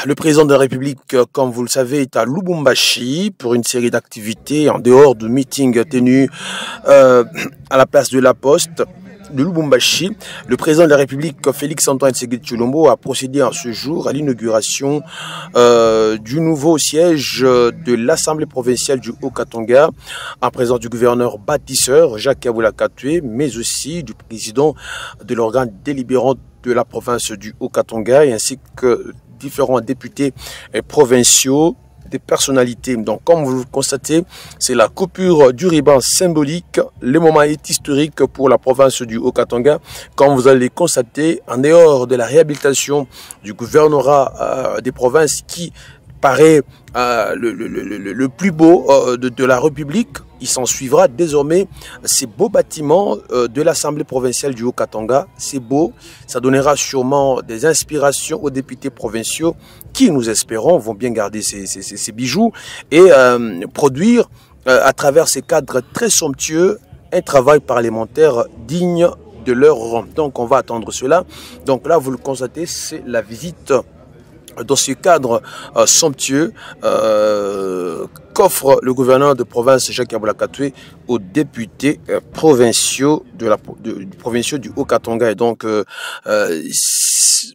Le président de la République, comme vous le savez, est à Lubumbashi pour une série d'activités en dehors du meeting tenu à la place de la Poste de Lubumbashi. Le président de la République, Félix-Antoine Tshisekedi Tshilombo, a procédé en ce jour à l'inauguration du nouveau siège de l'Assemblée provinciale du Haut-Katanga, en présence du gouverneur bâtisseur Jacques Kabula Katwe, mais aussi du président de l'organe délibérant de la province du Haut-Katanga, ainsi que différents députés provinciaux, des personnalités. Donc, comme vous le constatez, c'est la coupure du ruban symbolique. Le moment est historique pour la province du Haut-Katanga. Comme vous allez constater, en dehors de la réhabilitation du gouvernorat des provinces qui paraît le plus beau de la République, il s'en suivra désormais ces beaux bâtiments de l'Assemblée provinciale du Haut-Katanga. C'est beau, ça donnera sûrement des inspirations aux députés provinciaux qui, nous espérons, vont bien garder ces bijoux et produire à travers ces cadres très somptueux un travail parlementaire digne de leur rang. Donc on va attendre cela. Donc là, vous le constatez, c'est la visite dans ce cadre somptueux qu'offre le gouverneur de province Jacques Kabula Katwe aux députés provinciaux du Haut-Katanga. Et donc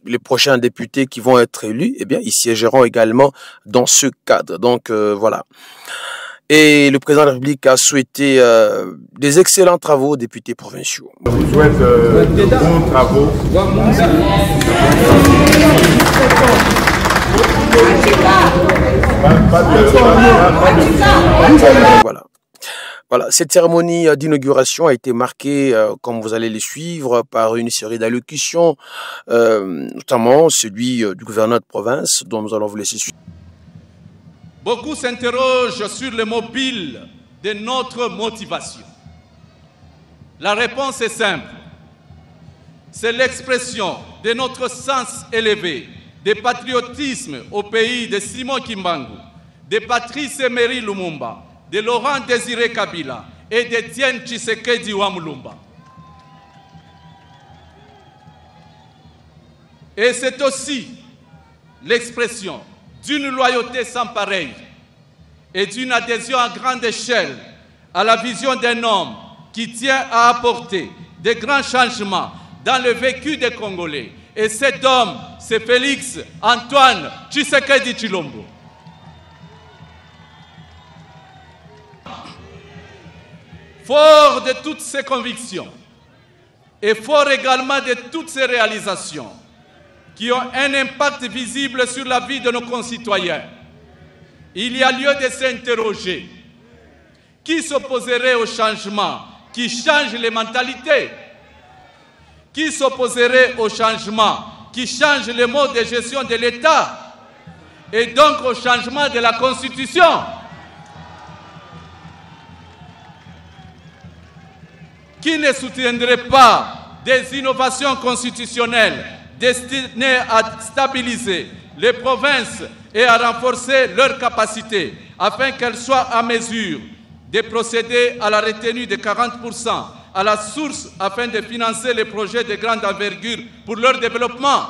les prochains députés qui vont être élus, eh bien, ils siégeront également dans ce cadre. Donc voilà. Et le président de la République a souhaité des excellents travaux aux députés provinciaux. Je vous souhaite de bons travaux. Voilà, cette cérémonie d'inauguration a été marquée, comme vous allez les suivre, par une série d'allocutions, notamment celui du gouverneur de province, dont nous allons vous laisser suivre. Beaucoup s'interrogent sur le mobile de notre motivation. La réponse est simple. C'est l'expression de notre sens élevé, de patriotisme au pays de Simon Kimbangu, de Patrice Emery Lumumba, de Laurent Désiré Kabila et d'Étienne Tshisekedi Wamulumba. Et c'est aussi l'expression d'une loyauté sans pareille et d'une adhésion à grande échelle à la vision d'un homme qui tient à apporter de grands changements dans le vécu des Congolais. Et cet homme, c'est Félix-Antoine Tshisekedi Tshilombo. Fort de toutes ses convictions et fort également de toutes ses réalisations qui ont un impact visible sur la vie de nos concitoyens, il y a lieu de s'interroger. Qui s'opposerait au changement qui change les mentalités? Qui s'opposerait au changement qui change le mode de gestion de l'État et donc au changement de la Constitution? Qui ne soutiendrait pas des innovations constitutionnelles destinées à stabiliser les provinces et à renforcer leurs capacités afin qu'elles soient à mesure de procéder à la retenue de 40% à la source afin de financer les projets de grande envergure pour leur développement?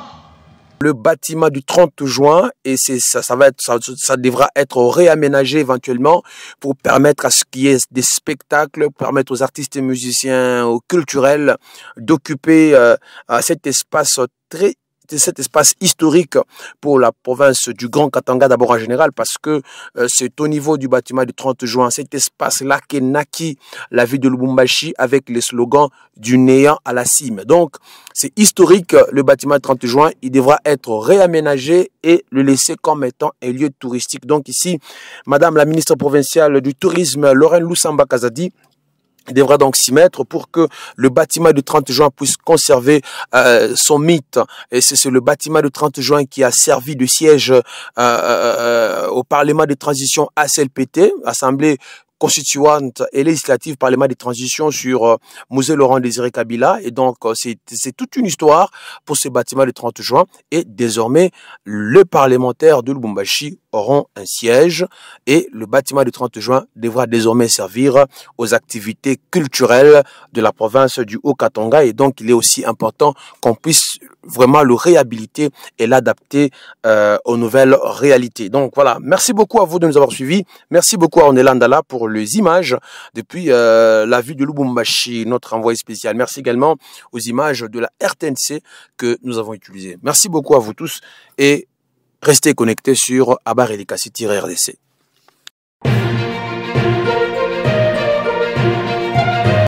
Le bâtiment du 30 juin et ça devra être réaménagé éventuellement pour permettre à ce qu'il y ait des spectacles, permettre aux artistes et musiciens, aux culturels d'occuper cet espace historique pour la province du Grand Katanga d'abord en général, parce que c'est au niveau du bâtiment du 30 juin, cet espace-là qu'est naquit la ville de Lubumbashi avec les slogans du néant à la cime. Donc c'est historique, le bâtiment du 30 juin, il devra être réaménagé et le laisser comme étant un lieu touristique. Donc ici, Madame la ministre provinciale du Tourisme, Lorraine Lusamba Kazadi, il devra donc s'y mettre pour que le bâtiment du 30 juin puisse conserver son mythe. Et c'est le bâtiment du 30 juin qui a servi de siège au Parlement de transition ACLPT, Assemblée constituante et législative Parlement de transition sur Musée Laurent Désiré Kabila. Et donc, c'est toute une histoire pour ce bâtiment du 30 juin. Et désormais, les parlementaires de Lubumbashi auront un siège et le bâtiment du 30 juin devra désormais servir aux activités culturelles de la province du Haut-Katanga. Et donc, il est aussi important qu'on puisse vraiment le réhabiliter et l'adapter aux nouvelles réalités. Donc voilà, merci beaucoup à vous de nous avoir suivis. Merci beaucoup à Ornella Ndala pour les images depuis la ville de Lubumbashi, notre envoyé spécial. Merci également aux images de la RTNC que nous avons utilisées. Merci beaucoup à vous tous et restez connectés sur Abar Elikasi-RDC.